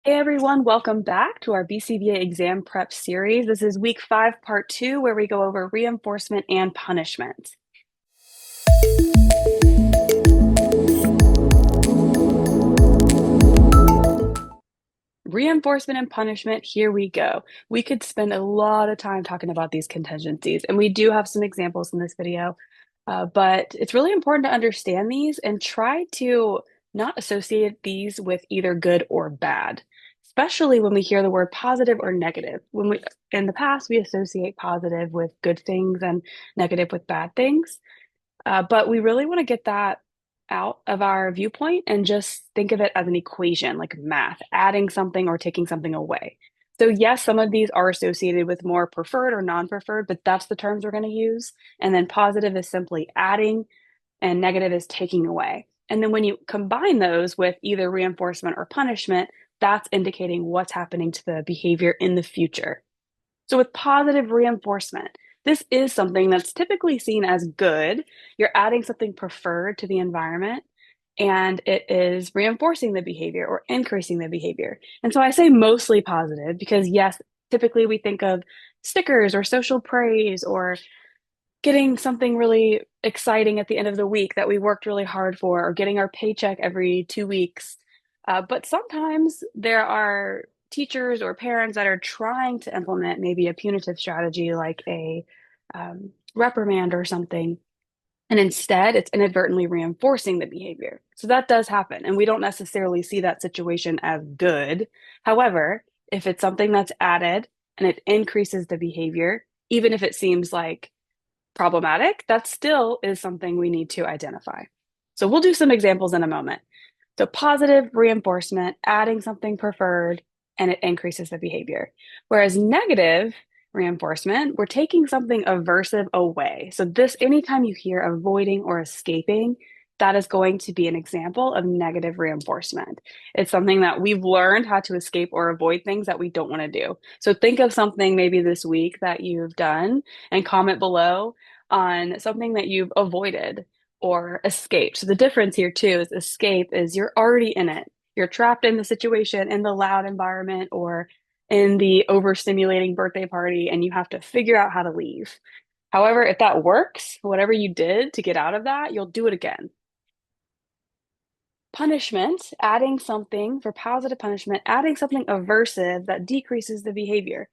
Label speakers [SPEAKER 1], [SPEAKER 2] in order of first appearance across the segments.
[SPEAKER 1] Hey everyone, welcome back to our BCBA Exam Prep Series. This is week 5, part 2, where we go over reinforcement and punishment. Reinforcement and punishment, here we go. We could spend a lot of time talking about these contingencies, and we do have some examples in this video, but it's really important to understand these and try to not associate these with either good or bad, especially when we hear the word positive or negative. In the past, we associate positive with good things and negative with bad things. But we really want to get that out of our viewpoint and just think of it as an equation, like math, adding something or taking something away. So, yes, some of these are associated with more preferred or non-preferred, but that's the terms we're going to use. And then positive is simply adding, and negative is taking away. And then when you combine those with either reinforcement or punishment, that's indicating what's happening to the behavior in the future. So, with positive reinforcement, this is something that's typically seen as good. You're adding something preferred to the environment, and it is reinforcing the behavior or increasing the behavior. And so I say mostly positive because, yes, typically we think of stickers or social praise or getting something really exciting at the end of the week that we worked really hard for, or getting our paycheck every 2 weeks. But sometimes there are teachers or parents that are trying to implement maybe a punitive strategy like a reprimand or something. And instead, it's inadvertently reinforcing the behavior. So that does happen. And we don't necessarily see that situation as good. However, if it's something that's added and it increases the behavior, even if it seems like problematic, that still is something we need to identify. So we'll do some examples in a moment. So positive reinforcement, adding something preferred, and it increases the behavior. Whereas negative reinforcement, we're taking something aversive away. So this, anytime you hear avoiding or escaping, that is going to be an example of negative reinforcement. It's something that we've learned how to escape or avoid things that we don't want to do. So think of something maybe this week that you've done and comment below on something that you've avoided or escape. So the difference here too is escape is you're already in it. You're trapped in the situation, in the loud environment, or in the overstimulating birthday party, and you have to figure out how to leave. However, if that works, whatever you did to get out of that, you'll do it again. Punishment, adding something for positive punishment, adding something aversive that decreases the behavior.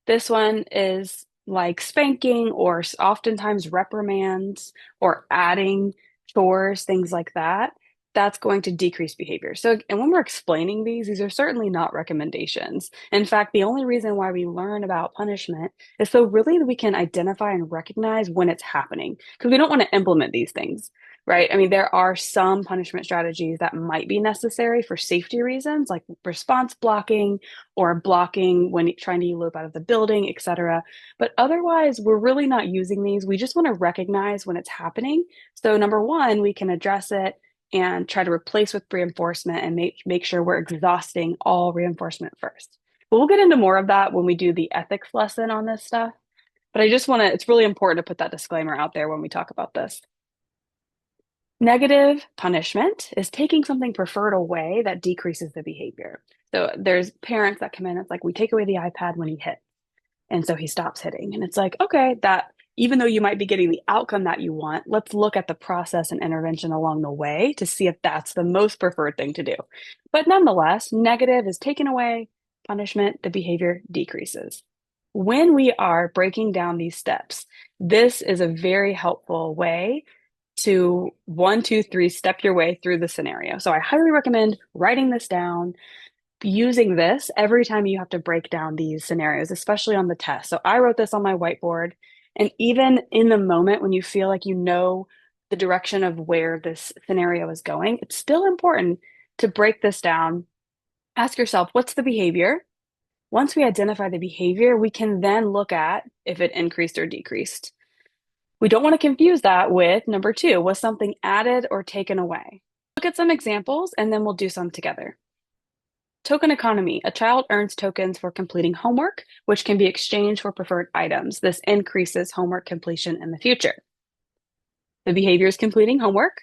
[SPEAKER 1] This one is like spanking or oftentimes reprimands or adding chores, things like that. That's going to decrease behavior. So, and when we're explaining these are certainly not recommendations. In fact, the only reason why we learn about punishment is so really that we can identify and recognize when it's happening because we don't want to implement these things, right? I mean, there are some punishment strategies that might be necessary for safety reasons, like response blocking or blocking when trying to elope out of the building, etc. But otherwise, we're really not using these. We just want to recognize when it's happening. So, number one, we can address it and try to replace with reinforcement and make sure we're exhausting all reinforcement first. But we'll get into more of that when we do the ethics lesson on this stuff. But I just want to, it's really important to put that disclaimer out there when we talk about this. Negative punishment is taking something preferred away that decreases the behavior. So there's parents that come in, it's like, we take away the iPad when he hits. And so he stops hitting. And it's like, okay, that even though you might be getting the outcome that you want, let's look at the process and intervention along the way to see if that's the most preferred thing to do. But nonetheless, negative is taken away, punishment, the behavior decreases. When we are breaking down these steps, this is a very helpful way to 1, 2, 3 step your way through the scenario. So I highly recommend writing this down, using this every time you have to break down these scenarios, especially on the test. So I wrote this on my whiteboard. And even in the moment when you feel like you know the direction of where this scenario is going, it's still important to break this down. Ask yourself, what's the behavior? Once we identify the behavior, we can then look at if it increased or decreased. We don't want to confuse that with number 2, was something added or taken away? Look at some examples and then we'll do some together. Token economy. A child earns tokens for completing homework, which can be exchanged for preferred items. This increases homework completion in the future. The behavior is completing homework.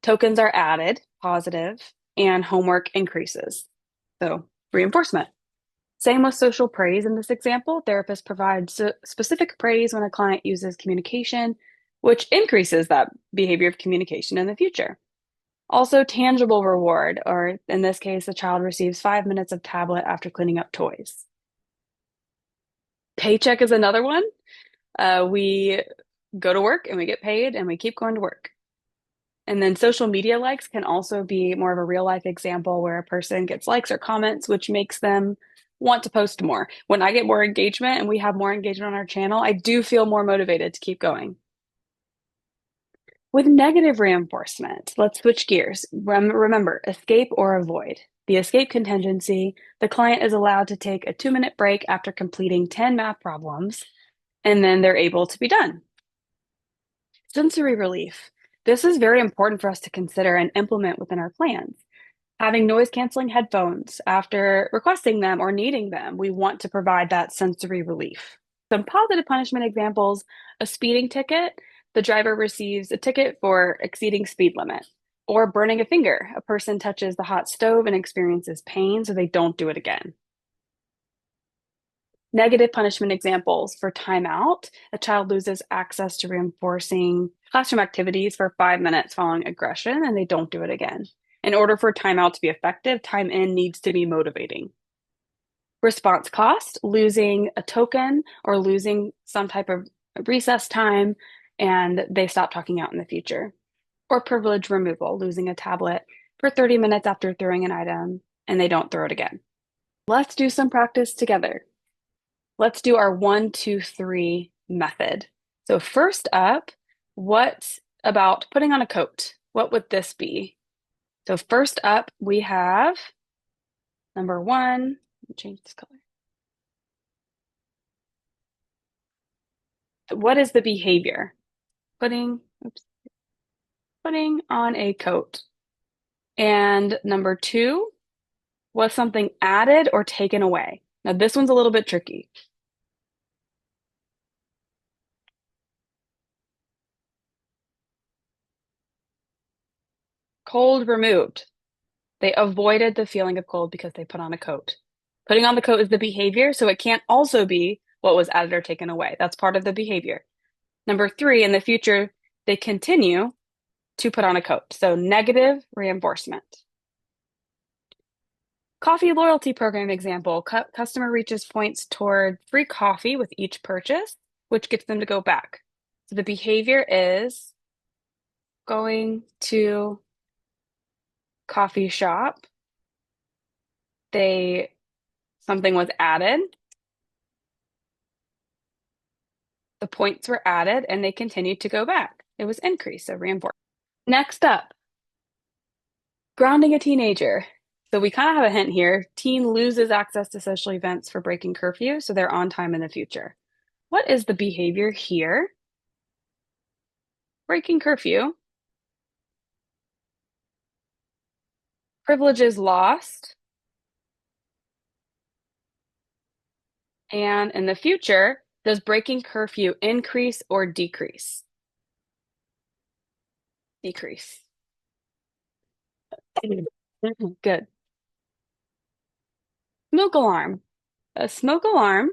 [SPEAKER 1] Tokens are added, positive, and homework increases. So reinforcement. Same with social praise in this example. Therapists provide specific praise when a client uses communication, which increases that behavior of communication in the future. Also, tangible reward, or in this case, the child receives 5 minutes of tablet after cleaning up toys. Paycheck is another one. We go to work and we get paid and we keep going to work. And then social media likes can also be more of a real life example where a person gets likes or comments, which makes them want to post more. When I get more engagement and we have more engagement on our channel, I do feel more motivated to keep going. With negative reinforcement, let's switch gears. Remember, escape or avoid. The escape contingency, the client is allowed to take a 2-minute break after completing 10 math problems, and then they're able to be done. Sensory relief. This is very important for us to consider and implement within our plans. Having noise canceling headphones after requesting them or needing them, we want to provide that sensory relief. Some positive punishment examples, a speeding ticket, the driver receives a ticket for exceeding speed limit, or burning a finger. A person touches the hot stove and experiences pain, so they don't do it again. Negative punishment examples for timeout, a child loses access to reinforcing classroom activities for 5 minutes following aggression, and they don't do it again. In order for timeout to be effective, time in needs to be motivating. Response cost, losing a token or losing some type of recess time, and they stop talking out in the future. Or privilege removal, losing a tablet for 30 minutes after throwing an item, and they don't throw it again. Let's do some practice together. Let's do our 1, 2, 3 method. So first up, what about putting on a coat? What would this be? So first up, we have number 1. Let me change this color. What is the behavior? Putting on a coat. And number 2, was something added or taken away? Now this one's a little bit tricky. Cold removed. They avoided the feeling of cold because they put on a coat. Putting on the coat is the behavior, so it can't also be what was added or taken away. That's part of the behavior. Number 3, in the future, they continue to put on a coat. So negative reinforcement. Coffee loyalty program example. Customer reaches points toward free coffee with each purchase, which gets them to go back. So the behavior is going to coffee shop. Something was added. The points were added and they continued to go back. It was increased, so reinforced. Next up, grounding a teenager. So we kind of have a hint here. Teen loses access to social events for breaking curfew, so they're on time in the future. What is the behavior here? Breaking curfew. Privileges lost. And in the future, does breaking curfew increase or decrease? Decrease. Good. Smoke alarm. A smoke alarm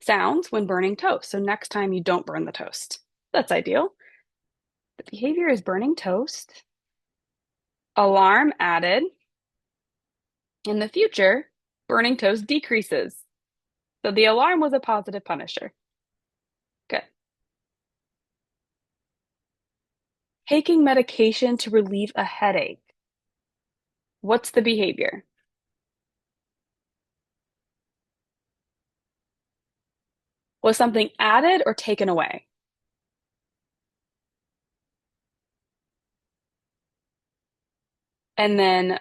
[SPEAKER 1] sounds when burning toast. So next time you don't burn the toast. That's ideal. The behavior is burning toast. Alarm added. In the future, burning toast decreases. So the alarm was a positive punisher. Good. Taking medication to relieve a headache. What's the behavior? Was something added or taken away? And then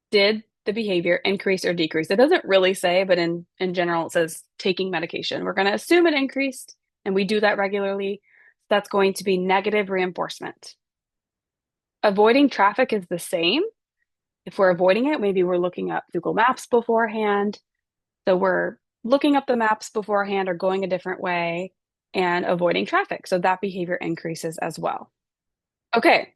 [SPEAKER 1] did the behavior increase or decrease? It doesn't really say, but in general, it says taking medication. We're going to assume it increased, and we do that regularly. That's going to be negative reinforcement. Avoiding traffic is the same. If we're avoiding it, maybe we're looking up Google Maps beforehand. So we're looking up the maps beforehand or going a different way and avoiding traffic. So that behavior increases as well. Okay,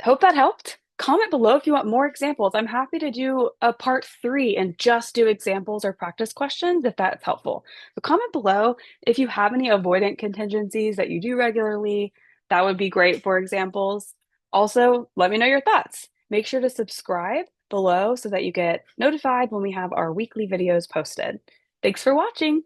[SPEAKER 1] hope that helped. Comment below if you want more examples. I'm happy to do a part 3 and just do examples or practice questions if that's helpful. So comment below if you have any avoidant contingencies that you do regularly. That would be great for examples. Also, let me know your thoughts. Make sure to subscribe below so that you get notified when we have our weekly videos posted. Thanks for watching.